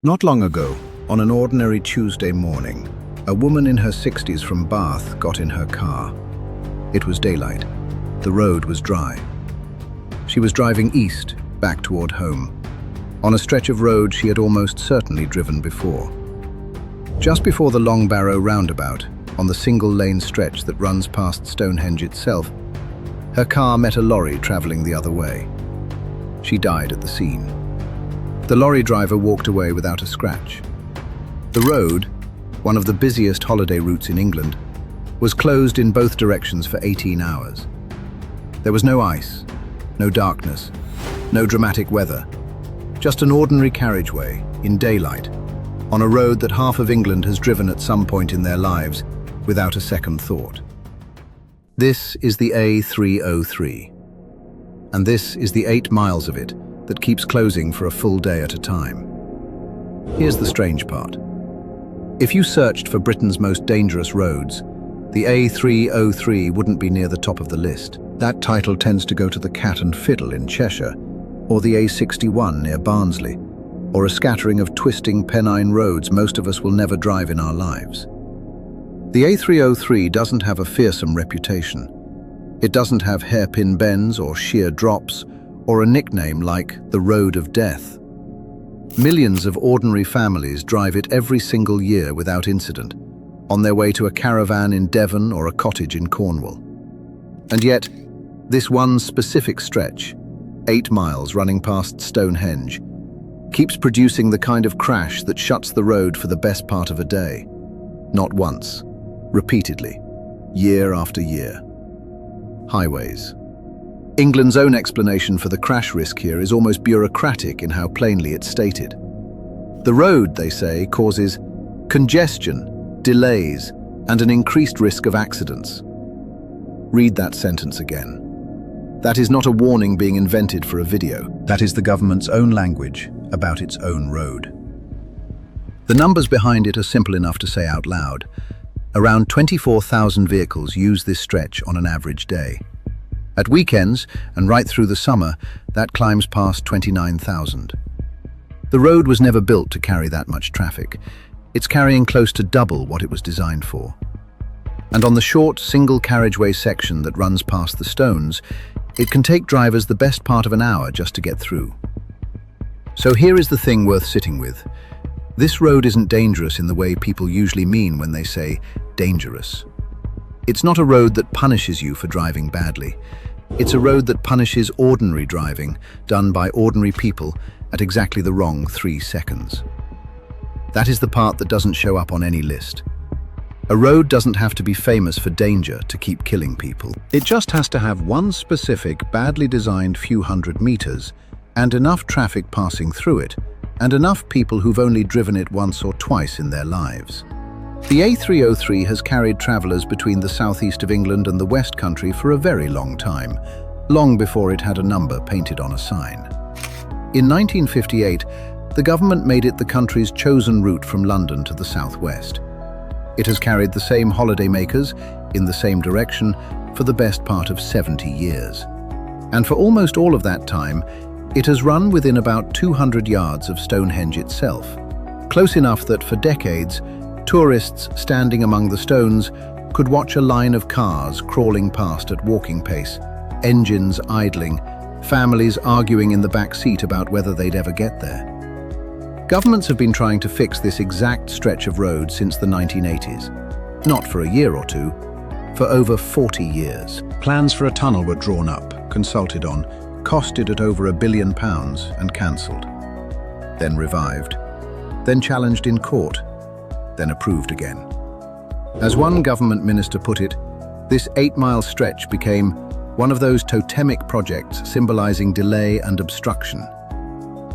Not long ago, on an ordinary Tuesday morning, a woman in her 60s from Bath got in her car. It was daylight. The road was dry. She was driving east, back toward home, on a stretch of road she had almost certainly driven before. Just before the Long Barrow roundabout, on the single-lane stretch that runs past Stonehenge itself, her car met a lorry traveling the other way. She died at the scene. The lorry driver walked away without a scratch. The road, one of the busiest holiday routes in England, was closed in both directions for 18 hours. There was no ice, no darkness, no dramatic weather, just an ordinary carriageway in daylight, on a road that half of England has driven at some point in their lives without a second thought. This is the A303, and this is the 8 miles of it that keeps closing for a full day at a time. Here's the strange part. If you searched for Britain's most dangerous roads, the A303 wouldn't be near the top of the list. That title tends to go to the Cat and Fiddle in Cheshire, or the A61 near Barnsley, or a scattering of twisting Pennine roads most of us will never drive in our lives. The A303 doesn't have a fearsome reputation. It doesn't have hairpin bends or sheer drops, or a nickname like the Road of Death. Millions of ordinary families drive it every single year without incident, on their way to a caravan in Devon or a cottage in Cornwall. And yet, this one specific stretch, 8 miles running past Stonehenge, keeps producing the kind of crash that shuts the road for the best part of a day. Not once, repeatedly, year after year. Highways. England's own explanation for the crash risk here is almost bureaucratic in how plainly it's stated. The road, they say, causes congestion, delays, and an increased risk of accidents. Read that sentence again. That is not a warning being invented for a video. That is the government's own language about its own road. The numbers behind it are simple enough to say out loud. Around 24,000 vehicles use this stretch on an average day. At weekends, and right through the summer, that climbs past 29,000. The road was never built to carry that much traffic. It's carrying close to double what it was designed for. And on the short, single-carriageway section that runs past the Stones, it can take drivers the best part of an hour just to get through. So here is the thing worth sitting with. This road isn't dangerous in the way people usually mean when they say dangerous. It's not a road that punishes you for driving badly. It's a road that punishes ordinary driving, done by ordinary people at exactly the wrong 3 seconds. That is the part that doesn't show up on any list. A road doesn't have to be famous for danger to keep killing people. It just has to have one specific, badly designed few hundred meters, and enough traffic passing through it, and enough people who've only driven it once or twice in their lives. The A303 has carried travellers between the southeast of England and the West Country for a very long time, long before it had a number painted on a sign. In 1958, the government made it the country's chosen route from London to the southwest. It has carried the same holidaymakers in the same direction for the best part of 70 years. And for almost all of that time, it has run within about 200 yards of Stonehenge itself, close enough that for decades, tourists standing among the stones could watch a line of cars crawling past at walking pace, engines idling, families arguing in the back seat about whether they'd ever get there. Governments have been trying to fix this exact stretch of road since the 1980s. Not for a year or two, for over 40 years. Plans for a tunnel were drawn up, consulted on, costed at over £1 billion and cancelled. Then revived. Then challenged in court. Then approved again. As one government minister put it, this 8-mile stretch became one of those totemic projects symbolizing delay and obstruction.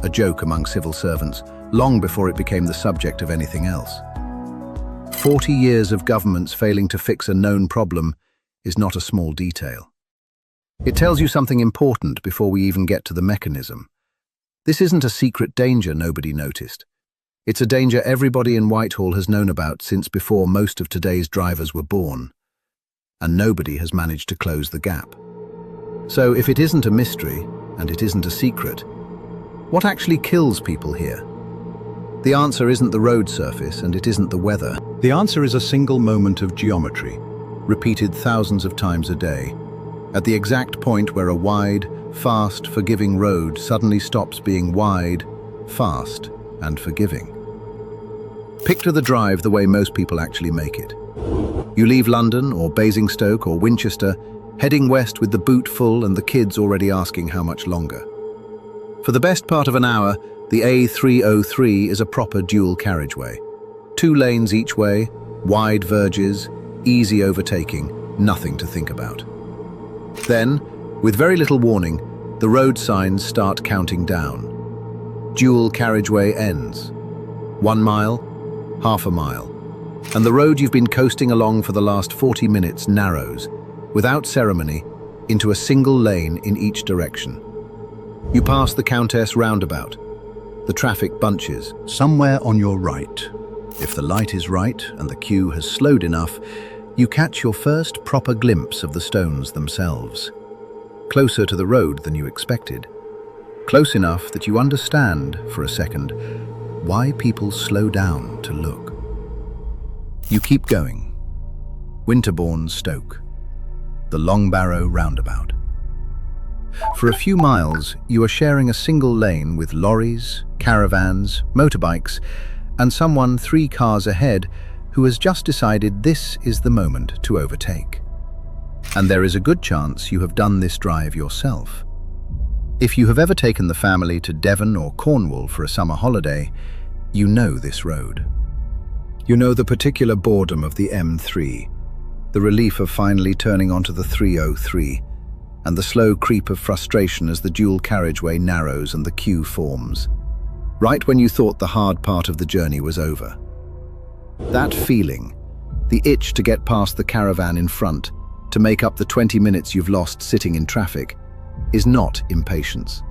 A joke among civil servants, long before it became the subject of anything else. 40 years of governments failing to fix a known problem is not a small detail. It tells you something important before we even get to the mechanism. This isn't a secret danger nobody noticed. It's a danger everybody in Whitehall has known about since before most of today's drivers were born. And nobody has managed to close the gap. So if it isn't a mystery, and it isn't a secret, what actually kills people here? The answer isn't the road surface and it isn't the weather. The answer is a single moment of geometry, repeated thousands of times a day, at the exact point where a wide, fast, forgiving road suddenly stops being wide, fast, and forgiving. Picture the drive the way most people actually make it. You leave London or Basingstoke or Winchester, heading west with the boot full and the kids already asking how much longer. For the best part of an hour, the A303 is a proper dual carriageway. 2 lanes each way, wide verges, easy overtaking, nothing to think about. Then, with very little warning, the road signs start counting down. Dual carriageway ends. 1 mile, half a mile, and the road you've been coasting along for the last 40 minutes narrows, without ceremony, into a single lane in each direction. You pass the Countess roundabout. The traffic bunches. Somewhere on your right. If the light is right and the queue has slowed enough, you catch your first proper glimpse of the stones themselves. Closer to the road than you expected. Close enough that you understand, for a second, why people slow down to look. You keep going. Winterbourne, Stoke. The Long Barrow roundabout. For a few miles, you are sharing a single lane with lorries, caravans, motorbikes, and someone 3 cars ahead who has just decided this is the moment to overtake. And there is a good chance you have done this drive yourself. If you have ever taken the family to Devon or Cornwall for a summer holiday, you know this road. You know the particular boredom of the M3, the relief of finally turning onto the 303, and the slow creep of frustration as the dual carriageway narrows and the queue forms, right when you thought the hard part of the journey was over. That feeling, the itch to get past the caravan in front, to make up the 20 minutes you've lost sitting in traffic, is not impatience.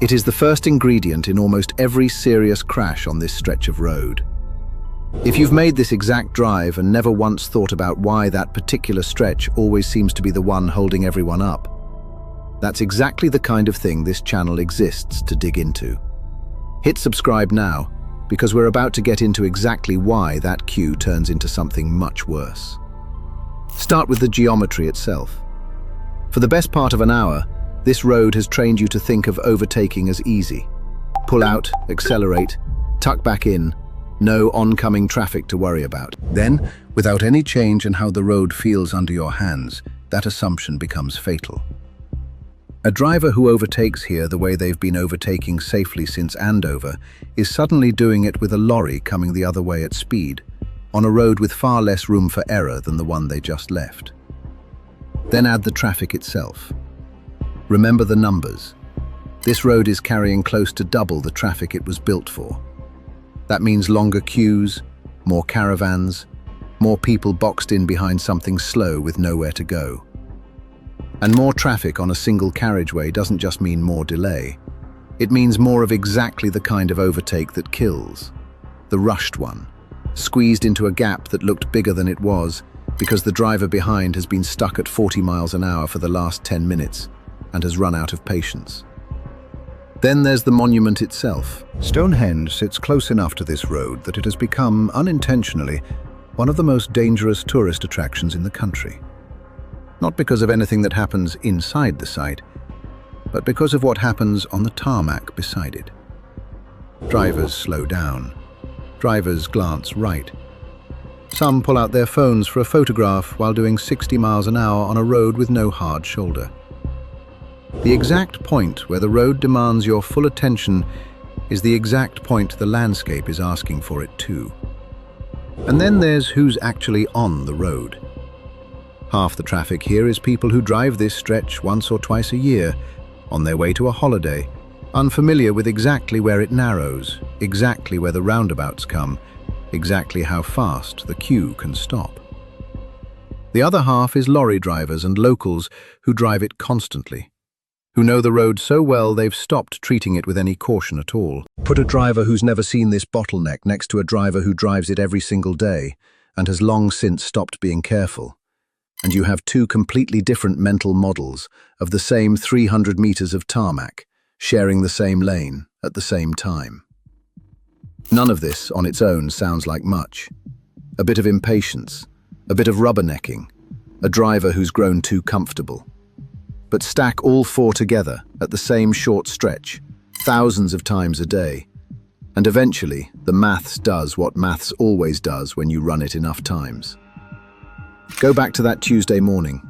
It is the first ingredient in almost every serious crash on this stretch of road. If you've made this exact drive and never once thought about why that particular stretch always seems to be the one holding everyone up, that's exactly the kind of thing this channel exists to dig into. Hit subscribe now, because we're about to get into exactly why that queue turns into something much worse. Start with the geometry itself. For the best part of an hour, this road has trained you to think of overtaking as easy. Pull out, accelerate, tuck back in, no oncoming traffic to worry about. Then, without any change in how the road feels under your hands, that assumption becomes fatal. A driver who overtakes here the way they've been overtaking safely since Andover is suddenly doing it with a lorry coming the other way at speed, on a road with far less room for error than the one they just left. Then add the traffic itself. Remember the numbers. This road is carrying close to double the traffic it was built for. That means longer queues, more caravans, more people boxed in behind something slow with nowhere to go. And more traffic on a single carriageway doesn't just mean more delay. It means more of exactly the kind of overtake that kills. The rushed one, squeezed into a gap that looked bigger than it was because the driver behind has been stuck at 40 miles an hour for the last 10 minutes and has run out of patience. Then there's the monument itself. Stonehenge sits close enough to this road that it has become, unintentionally, one of the most dangerous tourist attractions in the country. Not because of anything that happens inside the site, but because of what happens on the tarmac beside it. Drivers slow down. Drivers glance right. Some pull out their phones for a photograph while doing 60 miles an hour on a road with no hard shoulder. The exact point where the road demands your full attention is the exact point the landscape is asking for it too. And then there's who's actually on the road. Half the traffic here is people who drive this stretch once or twice a year, on their way to a holiday, unfamiliar with exactly where it narrows, exactly where the roundabouts come, exactly how fast the queue can stop. The other half is lorry drivers and locals who drive it constantly, who know the road so well they've stopped treating it with any caution at all. Put a driver who's never seen this bottleneck next to a driver who drives it every single day and has long since stopped being careful, and you have 2 completely different mental models of the same 300 meters of tarmac, sharing the same lane at the same time. None of this on its own sounds like much. A bit of impatience, a bit of rubbernecking, a driver who's grown too comfortable. But stack all four together at the same short stretch, thousands of times a day, and eventually the maths does what maths always does when you run it enough times. Go back to that Tuesday morning.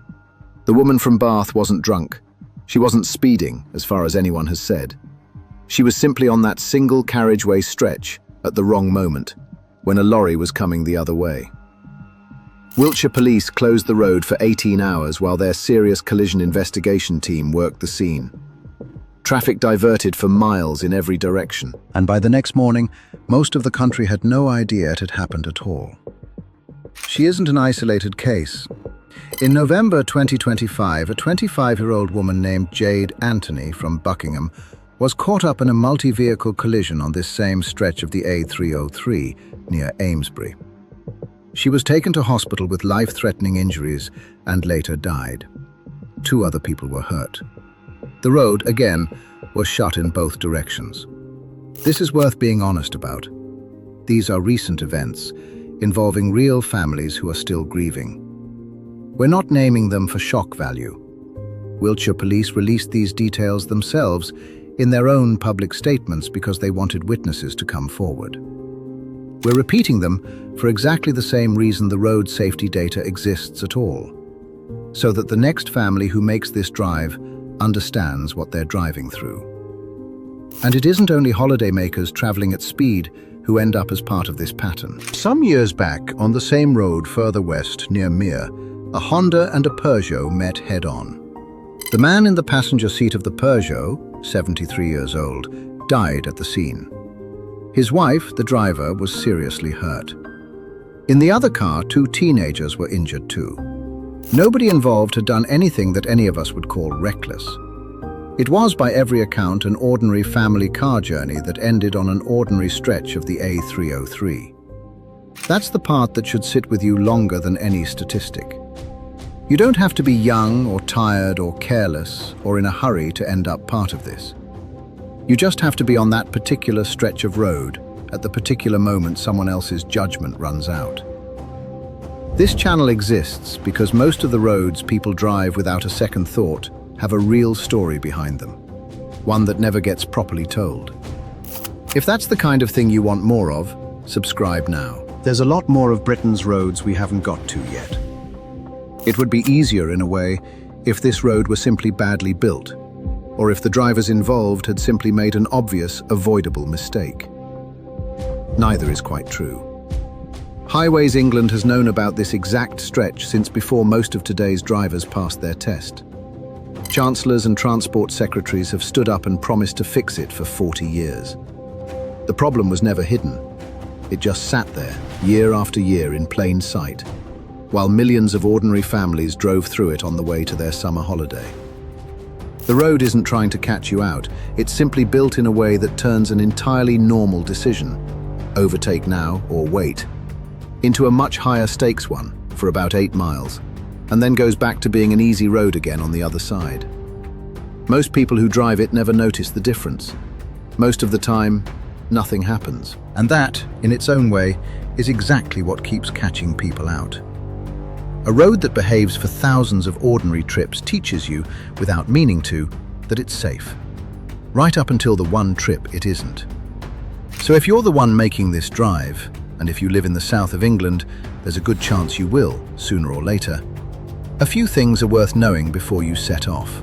The woman from Bath wasn't drunk. She wasn't speeding, as far as anyone has said. She was simply on that single carriageway stretch at the wrong moment, when a lorry was coming the other way. Wiltshire police closed the road for 18 hours while their serious collision investigation team worked the scene. Traffic diverted for miles in every direction. And by the next morning, most of the country had no idea it had happened at all. She isn't an isolated case. In November 2025, a 25-year-old woman named Jade Anthony from Buckingham was caught up in a multi-vehicle collision on this same stretch of the A303 near Amesbury. She was taken to hospital with life-threatening injuries and later died. 2 other people were hurt. The road, again, was shut in both directions. This is worth being honest about. These are recent events involving real families who are still grieving. We're not naming them for shock value. Wiltshire police released these details themselves in their own public statements because they wanted witnesses to come forward. We're repeating them for exactly the same reason the road safety data exists at all, so that the next family who makes this drive understands what they're driving through. And it isn't only holidaymakers traveling at speed who end up as part of this pattern. Some years back, on the same road further west near Mere, a Honda and a Peugeot met head-on. The man in the passenger seat of the Peugeot, 73 years old, died at the scene. His wife, the driver, was seriously hurt. In the other car, 2 teenagers were injured too. Nobody involved had done anything that any of us would call reckless. It was, by every account, an ordinary family car journey that ended on an ordinary stretch of the A303. That's the part that should sit with you longer than any statistic. You don't have to be young or tired or careless or in a hurry to end up part of this. You just have to be on that particular stretch of road at the particular moment someone else's judgment runs out. This channel exists because most of the roads people drive without a second thought have a real story behind them, one that never gets properly told. If that's the kind of thing you want more of, subscribe now. There's a lot more of Britain's roads we haven't got to yet. It would be easier in a way if this road were simply badly built, or if the drivers involved had simply made an obvious, avoidable mistake. Neither is quite true. Highways England has known about this exact stretch since before most of today's drivers passed their test. Chancellors and transport secretaries have stood up and promised to fix it for 40 years. The problem was never hidden. It just sat there, year after year in plain sight, while millions of ordinary families drove through it on the way to their summer holiday. The road isn't trying to catch you out. It's simply built in a way that turns an entirely normal decision, overtake now or wait, into a much higher stakes one for about 8 miles, and then goes back to being an easy road again on the other side. Most people who drive it never notice the difference. Most of the time, nothing happens. And that, in its own way, is exactly what keeps catching people out. A road that behaves for thousands of ordinary trips teaches you, without meaning to, that it's safe. Right up until the one trip it isn't. So if you're the one making this drive, and if you live in the south of England, there's a good chance you will, sooner or later, a few things are worth knowing before you set off.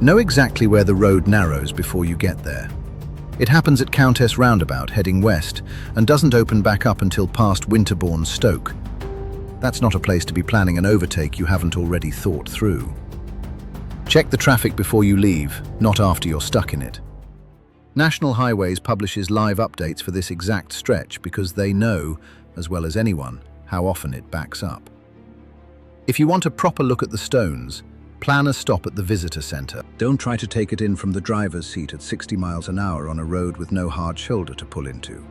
Know exactly where the road narrows before you get there. It happens at Countess Roundabout heading west and doesn't open back up until past Winterbourne Stoke. That's not a place to be planning an overtake you haven't already thought through. Check the traffic before you leave, not after you're stuck in it. National Highways publishes live updates for this exact stretch because they know, as well as anyone, how often it backs up. If you want a proper look at the stones, plan a stop at the visitor centre. Don't try to take it in from the driver's seat at 60 miles an hour on a road with no hard shoulder to pull into.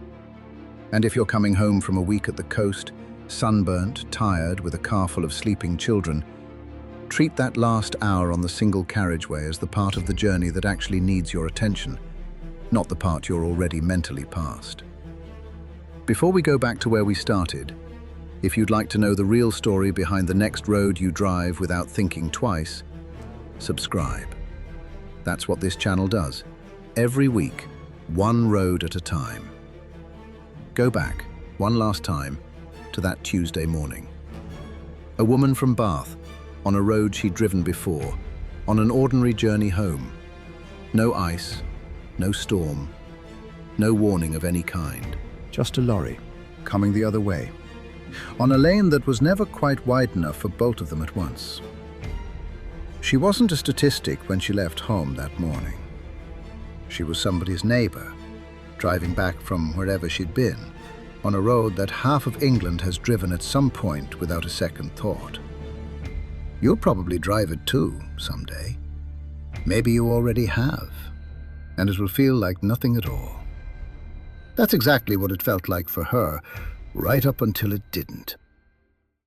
And if you're coming home from a week at the coast, sunburnt, tired, with a car full of sleeping children, treat that last hour on the single carriageway as the part of the journey that actually needs your attention, not the part you're already mentally past. Before we go back to where we started, if you'd like to know the real story behind the next road you drive without thinking twice, subscribe. That's what this channel does. Every week, one road at a time. Go back, one last time, to that Tuesday morning. A woman from Bath, on a road she'd driven before, on an ordinary journey home. No ice, no storm, no warning of any kind. Just a lorry, coming the other way, on a lane that was never quite wide enough for both of them at once. She wasn't a statistic when she left home that morning. She was somebody's neighbour, driving back from wherever she'd been, on a road that half of England has driven at some point without a second thought. You'll probably drive it too, someday. Maybe you already have, and it will feel like nothing at all. That's exactly what it felt like for her, right up until it didn't.